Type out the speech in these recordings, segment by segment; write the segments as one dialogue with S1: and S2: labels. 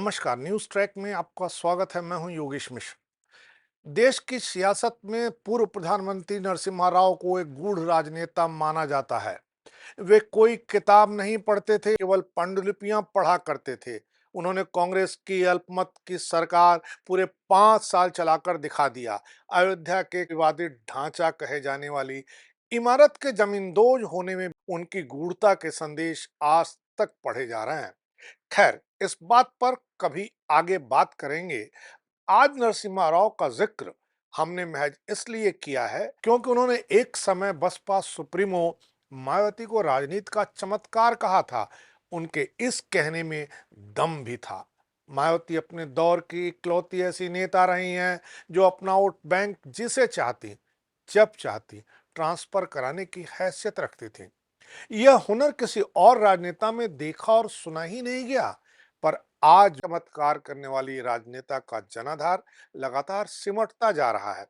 S1: नमस्कार। News track में आपका स्वागत है। मैं हूं योगेश मिश्र। देश की सियासत में पूर्व प्रधानमंत्री नरसिम्हा राव को एक गूढ़ राजनेता माना जाता है। वे कोई किताब नहीं पढ़ते थे, केवल पांडुलिपियां पढ़ा करते थे। उन्होंने कांग्रेस की अल्पमत की सरकार पूरे 5 साल चलाकर दिखा दिया। अयोध्या के विवादित ढांचा कहे जाने वाली इमारत के जमींदोज होने में उनकी गूढ़ता के संदेश आज तक पढ़े जा रहे हैं। खैर, इस बात पर कभी आगे बात करेंगे। आज नरसिम्हा राव का जिक्र हमने महज इसलिए किया है क्योंकि उन्होंने एक समय बसपा सुप्रीमो मायावती को राजनीति का चमत्कार कहा था। उनके इस कहने में दम भी था। मायावती अपने दौर की इकलौती ऐसी नेता रही हैं जो अपना वोट बैंक जिसे चाहती, जब चाहती ट्रांसफर कराने की हैसियत रखती थी। यह हुनर किसी और राजनेता में देखा और सुना ही नहीं गया। पर आज चमत्कार करने वाली राजनेता का जनाधार लगातार सिमटता जा रहा है।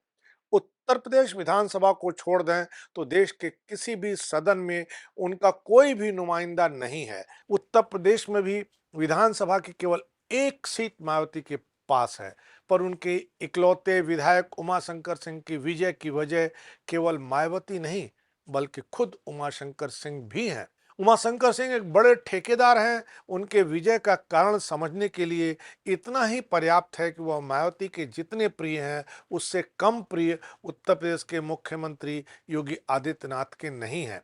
S1: उत्तर प्रदेश विधानसभा को छोड़ दें तो देश के किसी भी सदन में उनका कोई भी नुमाइंदा नहीं है। उत्तर प्रदेश में भी विधानसभा की केवल एक सीट मायावती के पास है, पर उनके इकलौते विधायक उमाशंकर सिंह की विजय की वजह केवल मायावती नहीं बल्कि खुद उमाशंकर सिंह भी हैं। उमाशंकर सिंह एक बड़े ठेकेदार हैं। उनके विजय का कारण समझने के लिए इतना ही पर्याप्त है कि वह मायावती के जितने प्रिय हैं उससे कम प्रिय उत्तर प्रदेश के मुख्यमंत्री योगी आदित्यनाथ के नहीं हैं।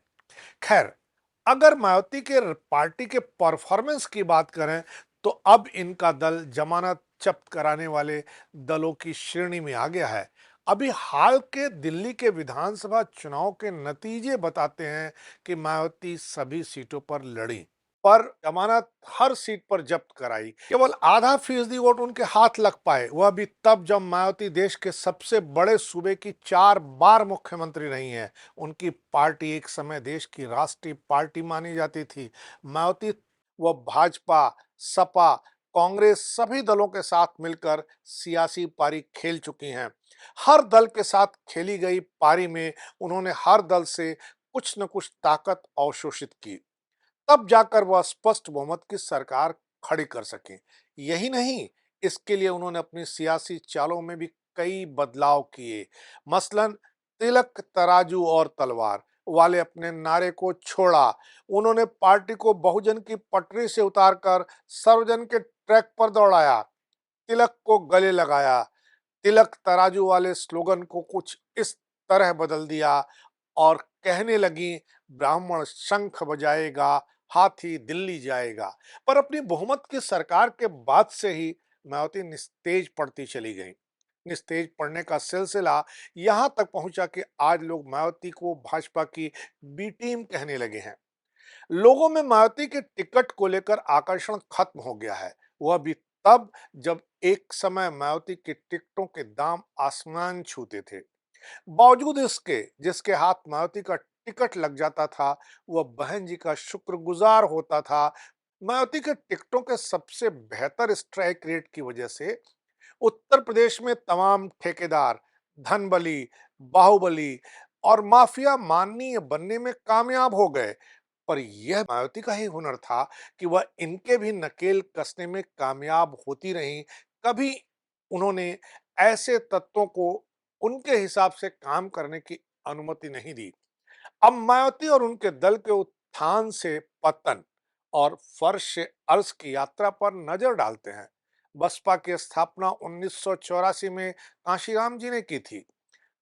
S1: खैर, अगर मायावती के पार्टी के परफॉर्मेंस की बात करें तो अब इनका दल जमानत जब्त कराने वाले दलों की श्रेणी में आ गया है। अभी हाल के दिल्ली के विधानसभा चुनाव के नतीजे बताते हैं कि मायावती सभी सीटों पर लड़ी, पर जमानत हर सीट पर जब्त कराई। केवल आधा फीसदी वोट उनके हाथ लग पाए, वह भी तब जब मायावती देश के सबसे बड़े सूबे की 4 बार मुख्यमंत्री रही हैं। उनकी पार्टी एक समय देश की राष्ट्रीय पार्टी मानी जाती थी। मायावती वह भाजपा, सपा, कांग्रेस सभी दलों के साथ मिलकर सियासी पारी खेल चुकी हैं। हर दल के साथ खेली गई पारी में उन्होंने हर दल से कुछ न कुछ ताकत अवशोषित की। तब जाकर वह स्पष्ट बहुमत की सरकार खड़ी कर सके। यही नहीं, इसके लिए उन्होंने अपनी सियासी चालों में भी कई बदलाव किए। मसलन तिलक तराजू और तलवार वाले अपने नारे को छोड़ा। उन्होंने पार्टी को बहुजन की पटरी से उतारकर सर्वजन के ट्रैक पर दौड़ाया। तिलक को गले लगाया। तिलक तराजू वाले स्लोगन को कुछ इस तरह बदल दिया और कहने लगी, ब्राह्मण शंख बजाएगा, हाथी दिल्ली जाएगा। पर अपनी बहुमत की सरकार के बाद से ही मायावती निस्तेज पड़ती चली गई। निस्तेज पड़ने का सिलसिला यहां तक पहुंचा कि आज लोग मायावती को भाजपा की बी टीम कहने लगे हैं। लोगों में मायावती के टिकट को लेकर आकर्षण खत्म हो गया है। वह भी तब जब एक समय मायावती के टिकटों के दाम आसमान छूते थे। बावजूद इसके जिसके हाथ मायावती का टिकट लग जाता था वह बहन जी का शुक्रगुजार होता था। मायावती के टिकटों के सबसे बेहतर स्ट्राइक रेट की वजह से उत्तर प्रदेश में तमाम ठेकेदार धनबली, बाहुबली और माफिया माननीय बनने में कामयाब हो गए। पर यह मायावती का ही हुनर था कि वह इनके भी नकेल कसने में कामयाब होती रहीं। कभी उन्होंने ऐसे तत्वों को उनके हिसाब से काम करने की अनुमति नहीं दी। अब मायावती और उनके दल के उत्थान से पतन और फर्श से अर्श की यात्रा पर नजर डालते हैं। बसपा की स्थापना 1984 में कांशीराम जी ने की थी।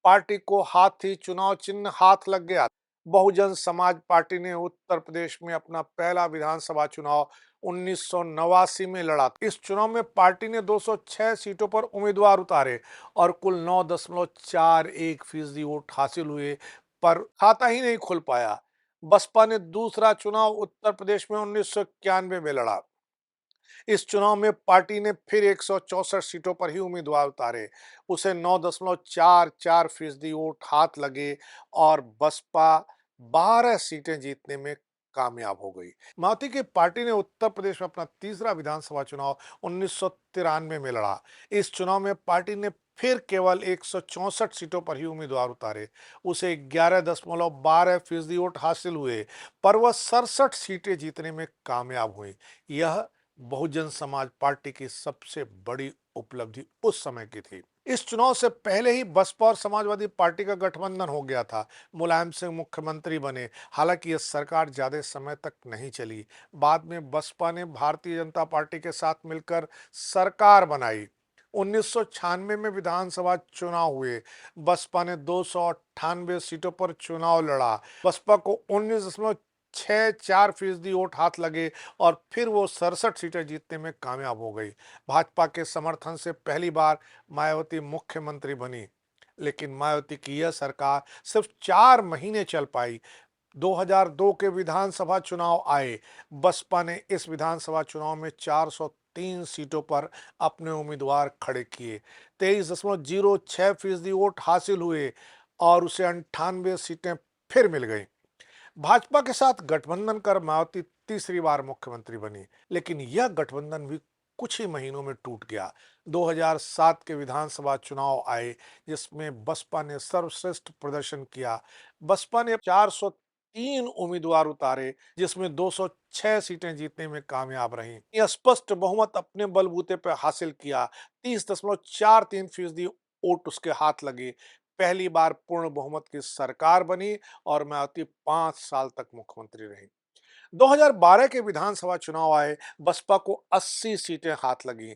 S1: पार्टी को हाथी चुनाव चिन्ह हाथ लग गया। बहुजन समाज पार्टी ने उत्तर प्रदेश में अपना पहला विधानसभा चुनाव 1989 में लड़ा। इस चुनाव में पार्टी ने 206 सीटों पर उम्मीदवार उतारे और कुल 9.41% वोट हासिल हुए, पर खाता ही नहीं खुल पाया। बसपा ने दूसरा चुनाव उत्तर प्रदेश में 1991 में लड़ा। इस चुनाव में पार्टी ने फिर 164 सीटों पर ही उम्मीदवार उतारे। उसे 9.44% वोट हाथ लगे और बसपा 12 सीटें जीतने में कामयाब हो गई। मायावती की पार्टी ने उत्तर प्रदेश में अपना तीसरा विधानसभा चुनाव 1993 में लड़ा। इस चुनाव में पार्टी ने फिर केवल 164 सीटों पर ही उम्मीदवार उतारे। उसे 11.12% वोट हासिल हुए, पर वह 67 सीटें जीतने में कामयाब हुई। यह बहुजन समाज पार्टी की सबसे बड़ी उपलब्धि उस समय की थी। इस चुनाव से पहले ही बसपा और समाजवादी पार्टी का गठबंधन हो गया था। मुलायम सिंह मुख्यमंत्री बने। हालांकि यह सरकार ज्यादा समय तक नहीं चली। बाद में बसपा ने भारतीय जनता पार्टी के साथ मिलकर सरकार बनाई। 1996 में विधानसभा चुनाव हुए। बसपा ने 298 सीटों पर चुनाव लड़ा। बसपा को 19.64% वोट हाथ लगे और फिर वो 67 सीटें जीतने में कामयाब हो गई। भाजपा के समर्थन से पहली बार मायावती मुख्यमंत्री बनी, लेकिन मायावती की यह सरकार सिर्फ 4 महीने चल पाई। 2002 के विधानसभा चुनाव आए। बसपा ने इस विधानसभा चुनाव में 403 सीटों पर अपने उम्मीदवार खड़े किए। 23.06% वोट हासिल हुए और उसे 98 सीटें फिर मिल गई। भाजपा के साथ गठबंधन कर मायावती तीसरी बार मुख्यमंत्री बनी, लेकिन यह गठबंधन भी कुछ ही महीनों में टूट गया। 2007 के विधानसभा चुनाव आए, जिसमें बसपा ने सर्वश्रेष्ठ प्रदर्शन किया। बसपा ने 403 उम्मीदवार उतारे, जिसमें 206 सीटें जीतने में कामयाब रही। यह स्पष्ट बहुमत अपने बलबूते पर हासिल किया। 30.43% वोट उसके हाथ लगे। पहली बार पूर्ण बहुमत की सरकार बनी और मायावती 5 साल तक मुख्यमंत्री रही। 2012 के विधानसभा चुनाव आए। बसपा को 80 सीटें हाथ लगी।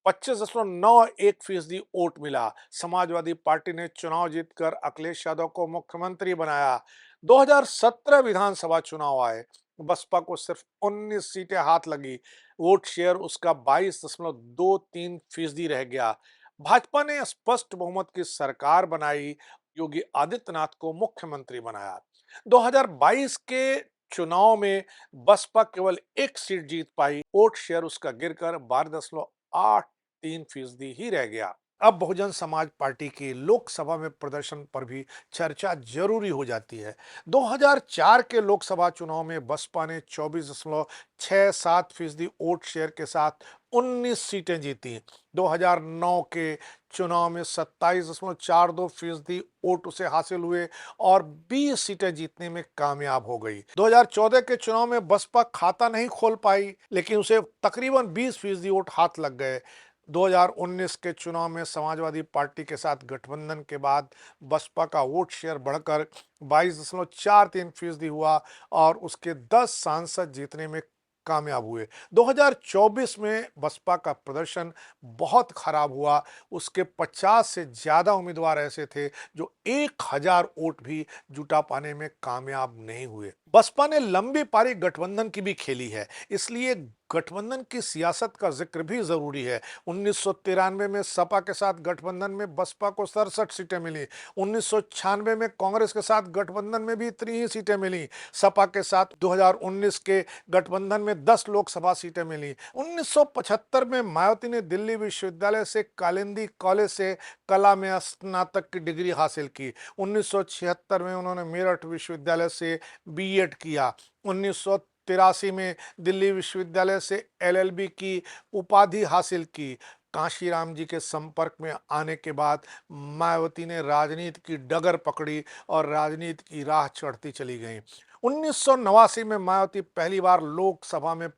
S1: 25.91% वोट मिला। समाजवादी पार्टी ने चुनाव जीतकर अखिलेश यादव को मुख्यमंत्री बनाया। 2017 विधानसभा चुनाव आए। बसपा को सिर्फ 19 सीटें हाथ लगी। वोट शेयर उसका 22.23% रह गया। भाजपा ने स्पष्ट बहुमत की सरकार बनाई। योगी आदित्यनाथ को मुख्यमंत्री बनाया। 2022 के चुनाव में बसपा केवल एक सीट जीत पाई। वोट शेयर उसका गिरकर 12.83% ही रह गया। अब बहुजन समाज पार्टी के लोकसभा में प्रदर्शन पर भी चर्चा जरूरी हो जाती है। 2004 के लोकसभा चुनाव में बसपा ने 24.67% वोट शेयर के साथ 19 सीटें जीती। 2009 के चुनाव में 27.42% वोट उसे हासिल हुए और 20 सीटें जीतने में कामयाब हो गई। 2014 के चुनाव में बसपा खाता नहीं खोल पाई, लेकिन उसे तकरीबन 20% वोट हाथ लग गए। 2019 के चुनाव में समाजवादी पार्टी के साथ गठबंधन के बाद बसपा का वोट शेयर बढ़कर 22.43% हुआ और उसके 10 सांसद जीतने में कामयाब हुए। 2024 में बसपा का प्रदर्शन बहुत खराब हुआ। उसके 50 से ज्यादा उम्मीदवार ऐसे थे जो 1000 वोट भी जुटा पाने में कामयाब नहीं हुए। बसपा ने लंबी पारी गठबंधन की भी खेली है, इसलिए गठबंधन की सियासत का जिक्र भी जरूरी है। 1993 में सपा के साथ गठबंधन में बसपा को 67 सीटें मिली। 1996 में कांग्रेस के साथ गठबंधन में भी इतनी ही सीटें मिली। सपा के साथ 2019 के गठबंधन में 10 लोकसभा सीटें मिली। 1975 में मायावती ने दिल्ली विश्वविद्यालय से कालिंदी कॉलेज से कला में स्नातक की डिग्री हासिल की। 1976 में उन्होंने मेरठ विश्वविद्यालय से बीएड किया। 1983 में दिल्ली विश्वविद्यालय से एलएलबी की उपाधि हासिल की। कांशीराम जी के संपर्क में आने के बाद मायावती ने राजनीति की डगर पकड़ी और राजनीति की राह चढ़ती चली गई। 1989 में मायावती पहली बार लोकसभा में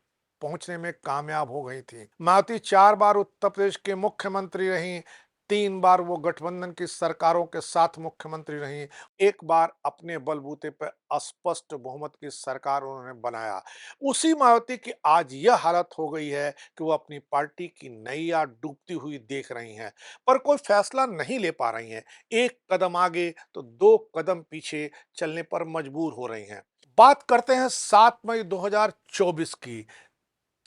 S1: पहुंचने में कामयाब हो गई थी। मायावती 4 बार उत्तर प्रदेश के मुख्यमंत्री रहीं। 3 बार वो गठबंधन की सरकारों के साथ मुख्यमंत्री रहीं। एक बार अपने बलबूते पर अस्पष्ट बहुमत की सरकार उन्होंने बनाया। उसी मायावती की आज यह हालत हो गई है कि वो अपनी पार्टी की नैया डूबती हुई देख रही हैं, पर कोई फैसला नहीं ले पा रही हैं। एक कदम आगे तो 2 कदम पीछे चलने पर मजबूर हो रही हैं। बात करते हैं 7 मई 2024 की,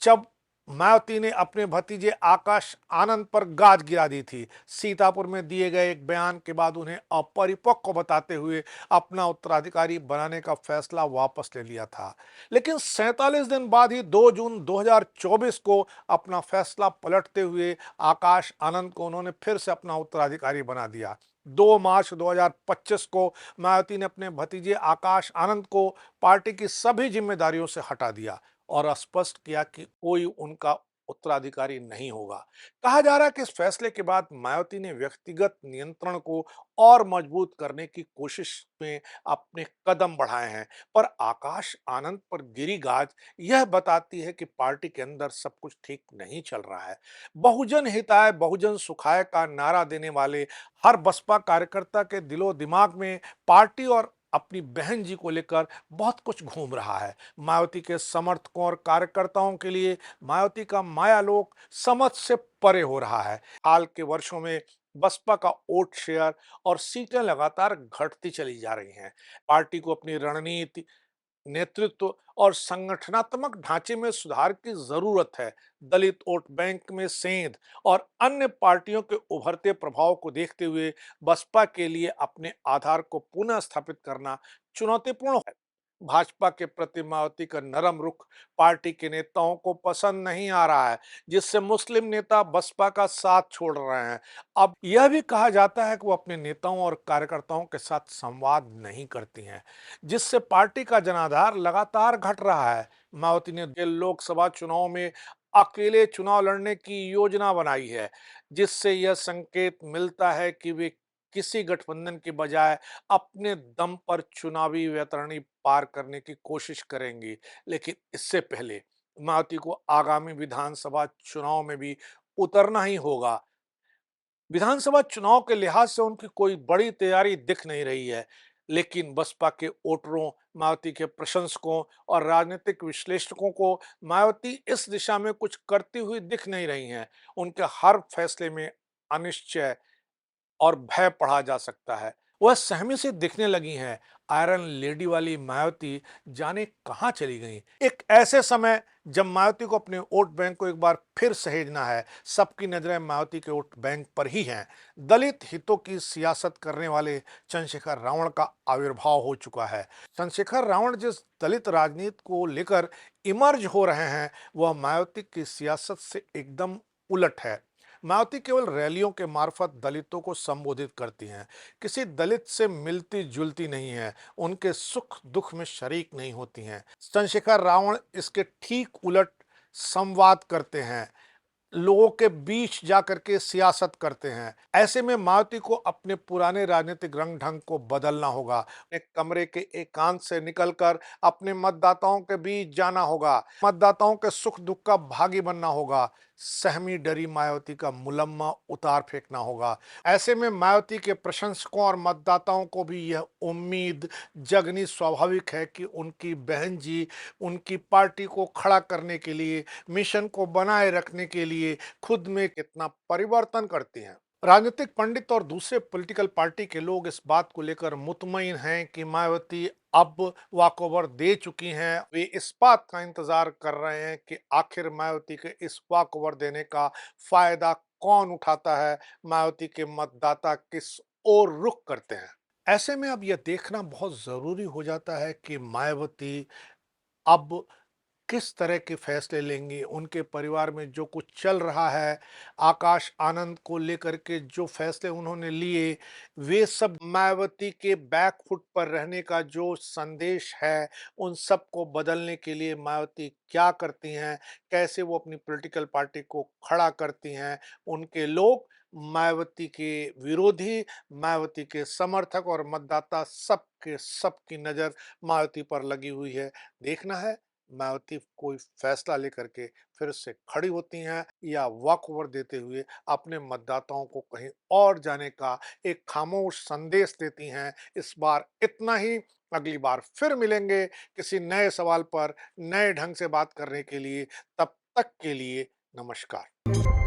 S1: जब मायावती ने अपने भतीजे आकाश आनंद पर गाज गिरा दी थी। सीतापुर में दिए गए एक बयान के बाद उन्हें अपरिपक्व बताते हुए अपना उत्तराधिकारी बनाने का फैसला वापस ले लिया था। लेकिन 47 दिन बाद ही 2 जून 2024 को अपना फैसला पलटते हुए आकाश आनंद को उन्होंने फिर से अपना उत्तराधिकारी बना दिया। 2 मार्च 2025 को मायावती ने अपने भतीजे आकाश आनंद को पार्टी की सभी जिम्मेदारियों से हटा दिया और स्पष्ट किया कि कोई उनका उत्तराधिकारी नहीं होगा। कहा जा रहा है कि इस फैसले के बाद मायावती ने व्यक्तिगत नियंत्रण को और मजबूत करने की कोशिश में अपने कदम बढ़ाए हैं। पर आकाश आनंद पर गिरी गाज यह बताती है कि पार्टी के अंदर सब कुछ ठीक नहीं चल रहा है। बहुजन हिताय बहुजन सुखाय का नारा देने वाले हर बसपा कार्यकर्ता के दिलो दिमाग में पार्टी और अपनी बहन जी को लेकर बहुत कुछ घूम रहा है। मायावती के समर्थकों और कार्यकर्ताओं के लिए मायावती का मायालोक समझ से परे हो रहा है। हाल के वर्षों में बसपा का वोट शेयर और सीटें लगातार घटती चली जा रही हैं। पार्टी को अपनी रणनीति, नेतृत्व और संगठनात्मक ढांचे में सुधार की जरूरत है। दलित वोट बैंक में सेंध और अन्य पार्टियों के उभरते प्रभाव को देखते हुए बसपा के लिए अपने आधार को पुनः स्थापित करना चुनौतीपूर्ण है। भाजपा के प्रति मायावती का नरम रुख पार्टी के नेताओं को पसंद नहीं आ रहा है, जिससे मुस्लिम नेता बसपा का साथ छोड़ रहे हैं। अब यह भी कहा जाता है कि वो अपने नेताओं और कार्यकर्ताओं के साथ संवाद नहीं करती हैं, जिससे पार्टी का जनाधार लगातार घट रहा है। मायावती ने लोकसभा चुनाव में अकेले चुनाव लड़ने की योजना बनाई है, जिससे यह संकेत मिलता है कि वे किसी गठबंधन के बजाय अपने दम पर चुनावी वैतरणी पार करने की कोशिश करेंगी। लेकिन इससे पहले मायावती को आगामी विधानसभा चुनाव में भी उतरना ही होगा। विधानसभा चुनाव के लिहाज से उनकी कोई बड़ी तैयारी दिख नहीं रही है, लेकिन बसपा के वोटरों, मायावती के प्रशंसकों और राजनीतिक विश्लेषकों को मायावती इस दिशा में कुछ करती हुई दिख नहीं रही हैं। उनके हर फैसले में अनिश्चय और भय पढ़ा जा सकता है। वह सहमी से दिखने लगी हैं। आयरन लेडी वाली मायावती जाने कहां चली गई। एक ऐसे समय जब मायावती को अपने वोट बैंक को एक बार फिर सहेजना है, सबकी नजरें मायावती के वोट बैंक पर ही हैं। दलित हितों की सियासत करने वाले चंद्रशेखर रावण का आविर्भाव हो चुका है। चंद्रशेखर रावण जिस दलित राजनीति को लेकर इमर्ज हो रहे हैं, वह मायावती की सियासत से एकदम उलट है। मायावती केवल रैलियों के मार्फत दलितों को संबोधित करती हैं, किसी दलित से मिलती जुलती नहीं है, उनके सुख दुख में शरीक नहीं होती हैं। चंद्रशेखर रावण इसके ठीक उलट संवाद करते हैं, लोगों के बीच जाकर के सियासत करते हैं। ऐसे में मायावती को अपने पुराने राजनीतिक रंग ढंग को बदलना होगा। एक कमरे के एकांत से निकलकर अपने मतदाताओं के बीच जाना होगा, मतदाताओं के सुख दुख का भागी बनना होगा। सहमी डरी मायावती का मुलम्मा उतार फेंकना होगा। ऐसे में मायावती के प्रशंसकों और मतदाताओं को भी यह उम्मीद जगनी स्वाभाविक है कि उनकी बहन जी उनकी पार्टी को खड़ा करने के लिए, मिशन को बनाए रखने के लिए खुद में कितना परिवर्तन करती हैं। राजनीतिक पंडित और दूसरे पॉलिटिकल पार्टी के लोग इस बात को लेकर मुतमईन हैं कि मायावती अब वॉकओवर दे चुकी हैं। वे इस बात का इंतजार कर रहे हैं कि आखिर मायावती के इस वॉकओवर देने का फायदा कौन उठाता है, मायावती के मतदाता किस ओर रुख करते हैं। ऐसे में अब यह देखना बहुत जरूरी हो जाता है कि मायावती अब किस तरह के फैसले लेंगी। उनके परिवार में जो कुछ चल रहा है, आकाश आनंद को लेकर के जो फैसले उन्होंने लिए, वे सब मायावती के बैकफुट पर रहने का जो संदेश है, उन सब को बदलने के लिए मायावती क्या करती हैं, कैसे वो अपनी पॉलिटिकल पार्टी को खड़ा करती हैं। उनके लोग, मायावती के विरोधी, मायावती के समर्थक और मतदाता सबके सबकी नज़र मायावती पर लगी हुई है। देखना है मायावती कोई फैसला लेकर के फिर से खड़ी होती हैं या वॉकओवर देते हुए अपने मतदाताओं को कहीं और जाने का एक खामोश संदेश देती हैं। इस बार इतना ही। अगली बार फिर मिलेंगे किसी नए सवाल पर नए ढंग से बात करने के लिए। तब तक के लिए नमस्कार।